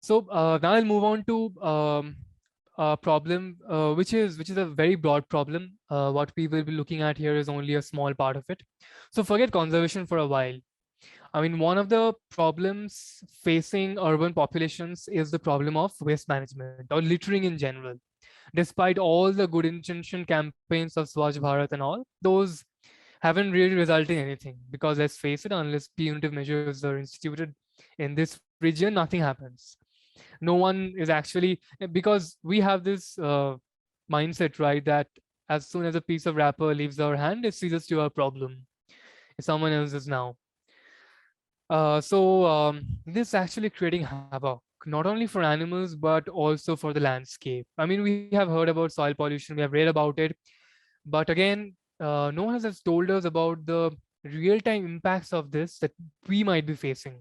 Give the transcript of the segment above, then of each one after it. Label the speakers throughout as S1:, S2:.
S1: So now I'll move on to a problem which is a very broad problem. What we will be looking at here is only a small part of it. So forget conservation for a while. I mean, one of the problems facing urban populations is the problem of waste management or littering in general. Despite all the good intention campaigns of Swachh Bharat and all, those haven't really resulted in anything, because let's face it, unless punitive measures are instituted in this region, nothing happens. No one is actually, because we have this mindset, right, that as soon as a piece of wrapper leaves our hand, it ceases to our problem. It's someone else's now. This actually creating havoc, not only for animals, but also for the landscape. I mean, we have heard about soil pollution, we have read about it, but again, no one has told us about the real-time impacts of this that we might be facing.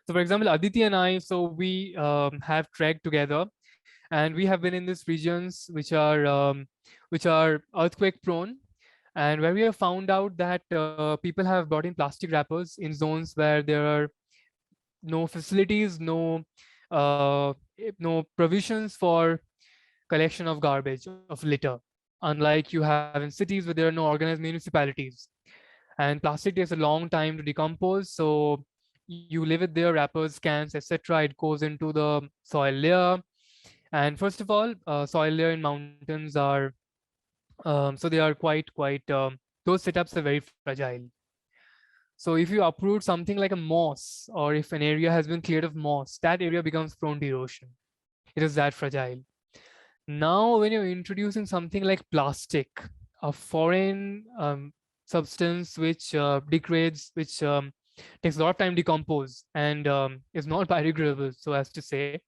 S1: So, for example, Aditi and I, so we have trekked together, and we have been in these regions which are earthquake prone, and where we have found out that people have brought in plastic wrappers in zones where there are no facilities, no provisions for collection of garbage, of litter, unlike you have in cities where there are no organized municipalities. And plastic takes a long time to decompose, so you leave it there, wrappers, cans, etc. It goes into the soil layer. And first of all, soil layer in mountains are so they are quite those setups are very fragile. So if you uproot something like a moss, or if an area has been cleared of moss, that area becomes prone to erosion. It is that fragile. Now, when you're introducing something like plastic, a foreign substance which degrades, which takes a lot of time to decompose and is not biodegradable, so as to say,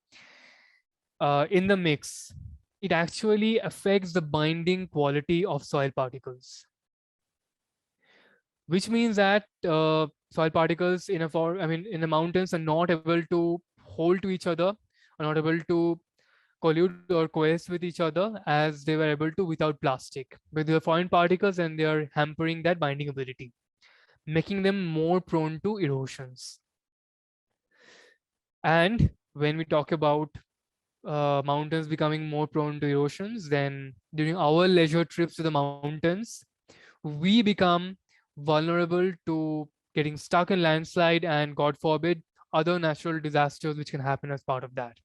S1: in the mix, it actually affects the binding quality of soil particles, which means that soil particles in a I mean, in the mountains are not able to hold to each other, are not able to collude or coalesce with each other as they were able to without plastic. But they are foreign particles and they are hampering that binding ability, making them more prone to erosions. And when we talk about mountains becoming more prone to erosions, then during our leisure trips to the mountains, we become vulnerable to getting stuck in landslide and, God forbid, other natural disasters which can happen as part of that.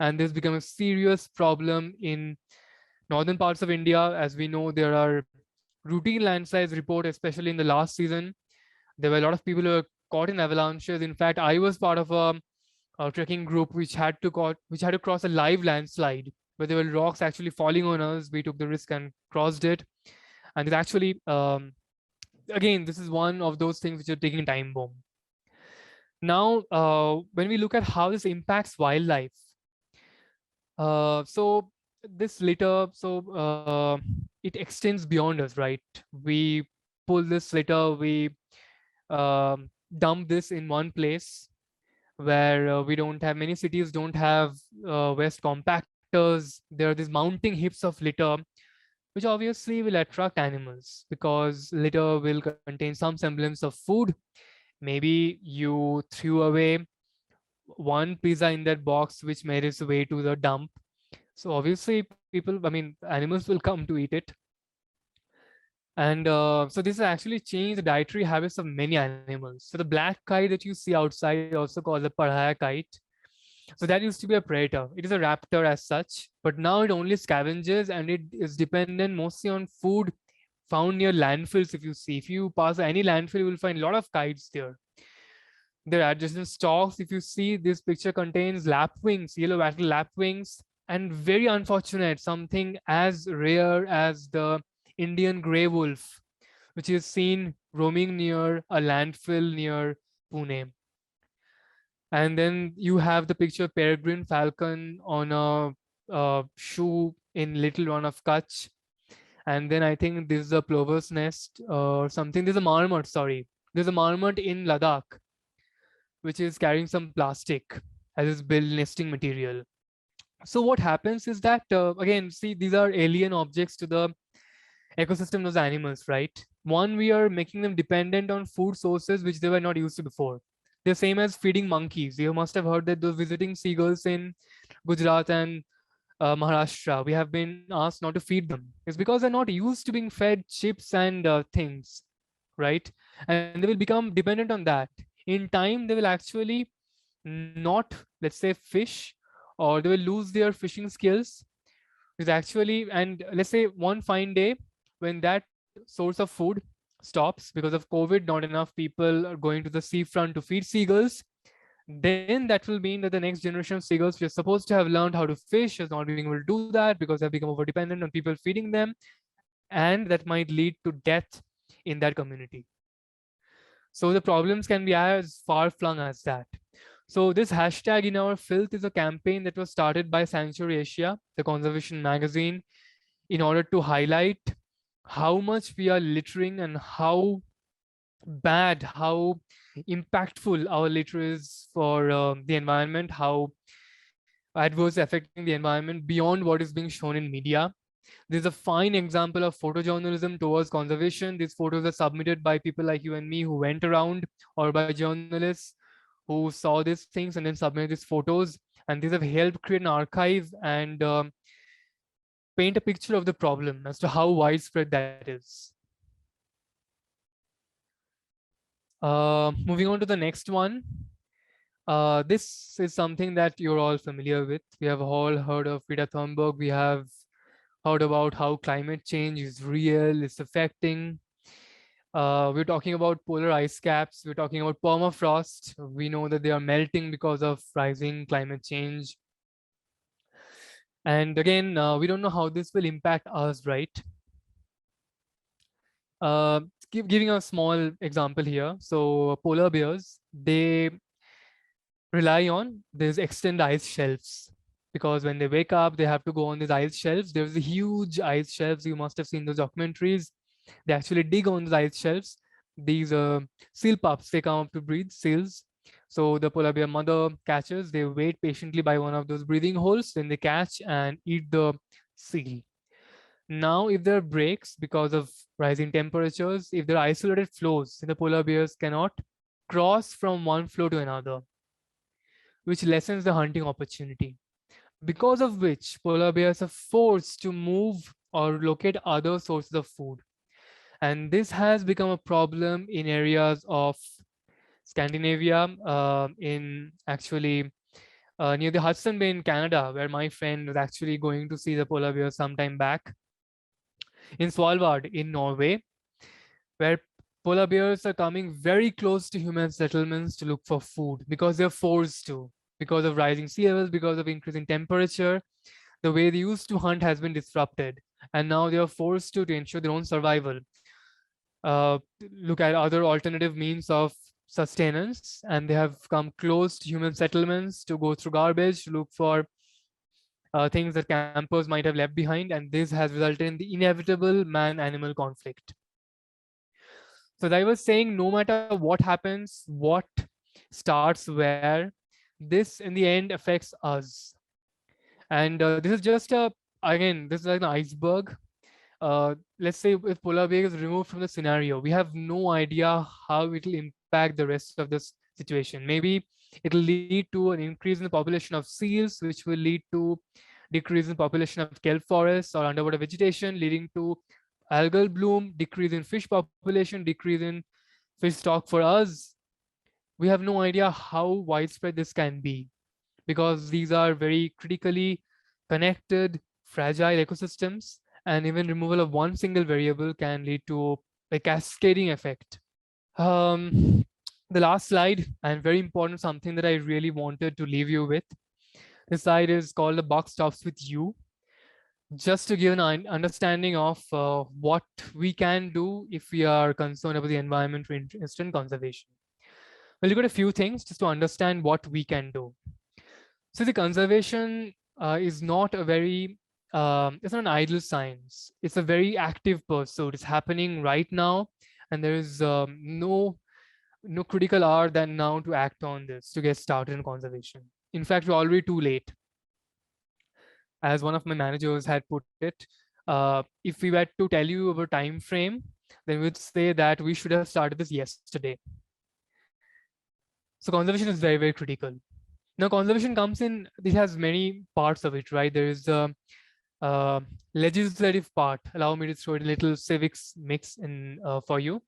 S1: And this becomes a serious problem in northern parts of India. As we know, there are routine landslides report, especially in the last season. There were a lot of people who were caught in avalanches. In fact, I was part of a trekking group which had to cross a live landslide where there were rocks actually falling on us. We took the risk and crossed it. And it actually, again, this is one of those things which are taking time bomb. Now, when we look at how this impacts wildlife, so this litter, so it extends beyond us, right? We pull this litter, we dump this in one place where we don't have, many cities don't have waste compactors. There are these mounting heaps of litter, which obviously will attract animals because litter will contain some semblance of food. Maybe you threw away one pizza in that box which made its way to the dump. So obviously people, I mean, animals will come to eat it. And so this has actually changed the dietary habits of many animals. So the black kite that you see outside, also called the parhaya kite, so that used to be a predator. It is a raptor as such, but now it only scavenges and it is dependent mostly on food found near landfills. If you see, if you pass any landfill, you will find a lot of kites there. There are adjacent stalks. If you see, this picture contains lapwings, yellow wattle lapwings, and very unfortunate, something as rare as the Indian grey wolf, which is seen roaming near a landfill near Pune. And then you have the picture peregrine falcon on a shoe in Little Run of Kutch. And then I think this is a plover's nest or something. There's a marmot, sorry. There's a marmot in Ladakh, which is carrying some plastic as its bill nesting material. So what happens is that, again, see, these are alien objects to the ecosystem of those animals, right? One, we are making them dependent on food sources which they were not used to before. The same as feeding monkeys. You must have heard that those visiting seagulls in Gujarat and Maharashtra, we have been asked not to feed them. It's because they're not used to being fed chips and things, right? And they will become dependent on that. In time, they will actually not, let's say, fish, or they will lose their fishing skills. Is actually, and let's say one fine day when that source of food stops because of COVID, not enough people are going to the seafront to feed seagulls, then that will mean that the next generation of seagulls, which are supposed to have learned how to fish, is not being able to do that because they've become over dependent on people feeding them, and that might lead to death in that community. So the problems can be as far flung as that. So this hashtag in our filth is a campaign that was started by Sanctuary Asia, the conservation magazine, in order to highlight how much we are littering and how bad, how impactful our litter is for the environment, how adverse affecting the environment beyond what is being shown in media. There's a fine example of photojournalism towards conservation. These photos are submitted by people like you and me who went around, or by journalists who saw these things and then submitted these photos. And these have helped create an archive and paint a picture of the problem as to how widespread that is. Moving on to the next one. This is something that you're all familiar with. We have all heard of Greta Thunberg. We have heard about how climate change is real, it's affecting. We're talking about polar ice caps. We're talking about permafrost. We know that they are melting because of rising climate change. And again, we don't know how this will impact us, right? Uh, giving a small example here. So polar bears, they rely on these extend ice shelves, because when they wake up, they have to go on these ice shelves. There's a huge ice shelves. You must have seen those documentaries. They actually dig on the ice shelves. These seal pups, they come up to breathe, seals. So the polar bear mother catches, they wait patiently by one of those breathing holes, then they catch and eat the seal. Now, if there are breaks because of rising temperatures, if there are isolated flows, the polar bears cannot cross from one flow to another, which lessens the hunting opportunity. Because of which, polar bears are forced to move or locate other sources of food. And this has become a problem in areas of Scandinavia, in actually near the Hudson Bay in Canada, where my friend was actually going to see the polar bear some time back. In Svalbard in Norway, where polar bears are coming very close to human settlements to look for food because they're forced to, because of rising sea levels, because of increasing temperature. The way they used to hunt has been disrupted, and now they are forced to ensure their own survival. Look at other alternative means of sustenance, and they have come close to human settlements to go through garbage to look for things that campers might have left behind, and this has resulted in the inevitable man-animal conflict. So as I was saying, no matter what happens, what starts where, this in the end affects us. And this is just a, again, this is like an iceberg. Let's say if polar bear is removed from the scenario, we have no idea how it will impact the rest of this situation. Maybe it will lead to an increase in the population of seals, which will lead to decrease in population of kelp forests or underwater vegetation, leading to algal bloom, decrease in fish population, decrease in fish stock for us. We have no idea how widespread this can be, because these are very critically connected, fragile ecosystems, and even removal of one single variable can lead to a cascading effect. Um, the last slide, and very important, something that I really wanted to leave you with. This slide is called "The Buck Stops with You," just to give an understanding of what we can do if we are concerned about the environment or interested in conservation. We'll look at a few things just to understand what we can do. So the conservation is not a very, it's not an idle science. It's a very active pursuit. It's happening right now, and there is no critical hour than now to act on this, to get started in conservation. In fact, we're already too late. As one of my managers had put it, if we were to tell you about time frame, then we'd say that we should have started this yesterday. So conservation is very, very critical. Now, conservation comes in, it has many parts of it, right? There is the uh, legislative part. Allow me to throw in a little civics mix in for you.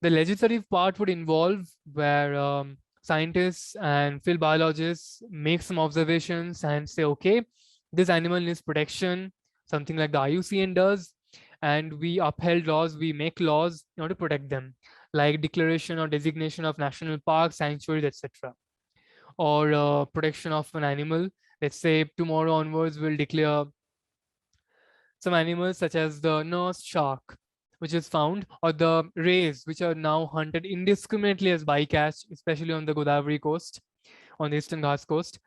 S1: The legislative part would involve where scientists and field biologists make some observations and say, okay, this animal needs protection, something like the IUCN does, and we upheld laws, we make laws in order to protect them, like declaration or designation of national parks, sanctuaries, etc., or protection of an animal. Let's say tomorrow onwards, we'll declare some animals such as the nurse shark, which is found, or the rays, which are now hunted indiscriminately as bycatch, especially on the Godavari coast, on the eastern Ghats coast,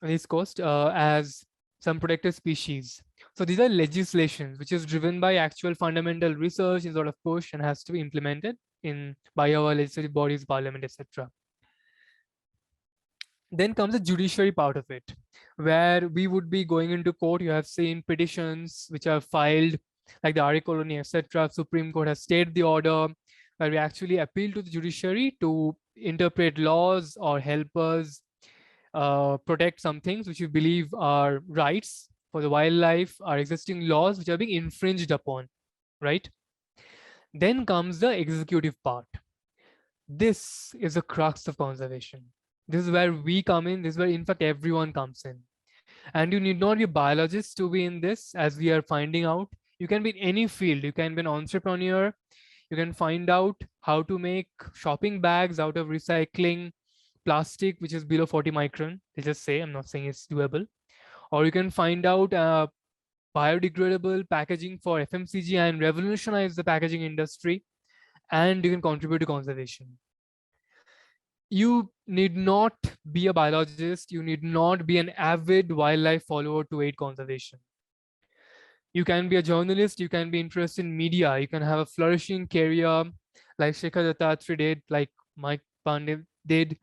S1: east coast, as some protected species. So these are legislations which is driven by actual fundamental research in sort of push and has to be implemented in by our legislative bodies, parliament, etc. Then comes the judiciary part of it, where we would be going into court. You have seen petitions which are filed, like the Ari Colony, etc. Supreme Court has stayed the order, where we actually appeal to the judiciary to interpret laws or help us protect some things which we believe are rights for the wildlife, are existing laws which are being infringed upon, right? Then comes the executive part. This is the crux of conservation. This is where we come in. This is where, in fact, everyone comes in. And you need not be a biologist to be in this, as we are finding out. You can be in any field. You can be an entrepreneur. You can find out how to make shopping bags out of recycling plastic, which is below 40 micron. They just say, I'm not saying it's doable. Or you can find out biodegradable packaging for FMCG and revolutionize the packaging industry. And you can contribute to conservation. You need not be a biologist, you need not be an avid wildlife follower to aid conservation. You can be a journalist, you can be interested in media, you can have a flourishing career like Shekhar Dattatri did, like Mike Pandey did.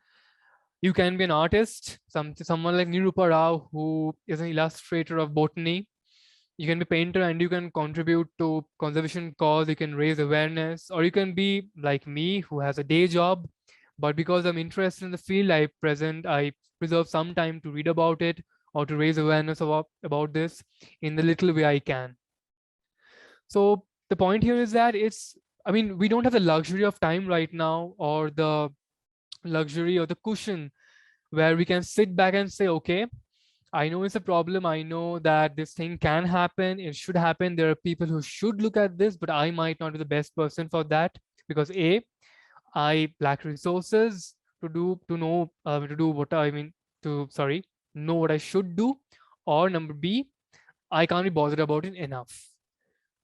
S1: You can be an artist, someone like Nirupa Rao, who is an illustrator of botany. You can be a painter and you can contribute to conservation cause, you can raise awareness, or you can be like me, who has a day job, but because I'm interested in the field, I preserve some time to read about it or to raise awareness about this in the little way I can. So the point here is that we don't have the luxury of time right now, or the luxury or the cushion where we can sit back and say, okay, I know it's a problem. I know that this thing can happen. It should happen. There are people who should look at this, but I might not be the best person for that because I lack resources to do what I mean to sorry know what I should do, or number B, I can't be bothered about it enough.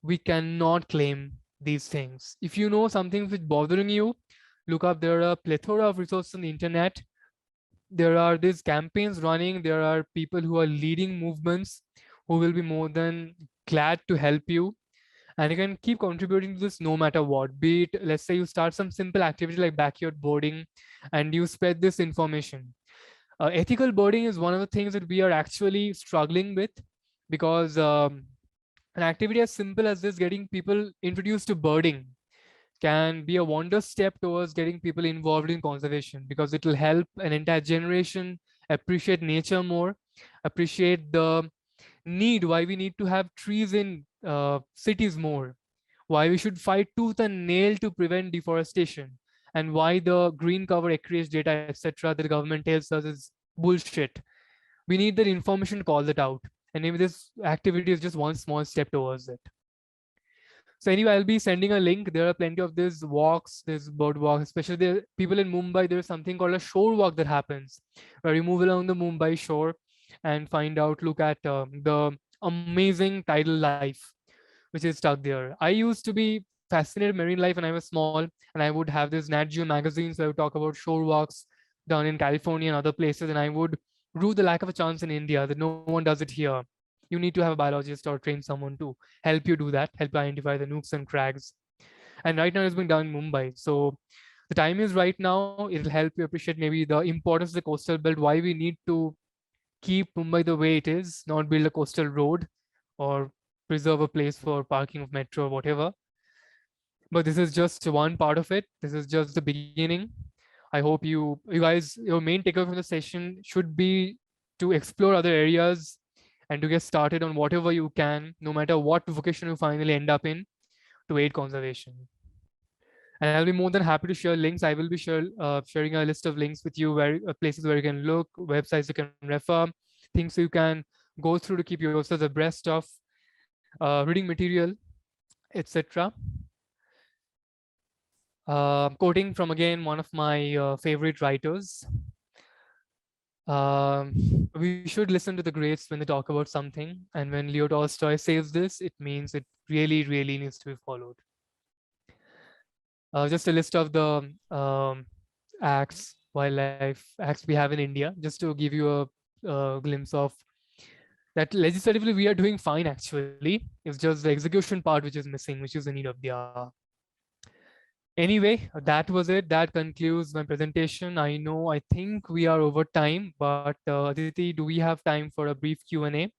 S1: We cannot claim these things. If you know something which is bothering you, look up. There are a plethora of resources on the internet. There are these campaigns running. There are people who are leading movements who will be more than glad to help you, and you can keep contributing to this no matter what. Be it, let's say you start some simple activity like backyard boarding and you spread this information. Ethical birding is one of the things that we are actually struggling with, because an activity as simple as this, getting people introduced to birding, can be a wonder step towards getting people involved in conservation, because it will help an entire generation appreciate nature more, appreciate the need, why we need to have trees in cities more, why we should fight tooth and nail to prevent deforestation, and why the green cover acreage data, etc., that the government tells us is bullshit. We need that information to call it out. And maybe this activity is just one small step towards it. So anyway, I'll be sending a link. There are plenty of these walks, this bird walks, especially the people in Mumbai. There's something called a shore walk that happens, where you move along the Mumbai shore and find out, look at the amazing tidal life which is stuck there. I used to be fascinated with marine life when I was small, and I would have these Nat Geo magazines where I would talk about shore walks down in California and other places, and I would rue the lack of a chance in India that no one does it here. You need to have a biologist or train someone to help you do that, help identify the nooks and crags. And right now it's being done in Mumbai. So the time is right now. It'll help you appreciate maybe the importance of the coastal belt, why we need to keep Mumbai the way it is, not build a coastal road or preserve a place for parking of metro or whatever. But this is just one part of it. This is just the beginning. I hope you guys, your main takeaway from the session should be to explore other areas and to get started on whatever you can, no matter what vocation you finally end up in, to aid conservation. And I'll be more than happy to share links. I will be sharing a list of links with you, where places where you can look, websites you can refer, things you can go through to keep yourselves abreast of, reading material, etc. Quoting from again one of my favorite writers. We should listen to the greats when they talk about something, and when Leo Tolstoy says this, it means it really, really needs to be followed. Just a list of the acts, wildlife acts we have in India, just to give you a glimpse of that. Legislatively, we are doing fine actually. It's just the execution part which is missing, which is the need of the hour. Anyway, that was it. That concludes my presentation. I know, I think we are over time, but Aditi, do we have time for a brief Q&A?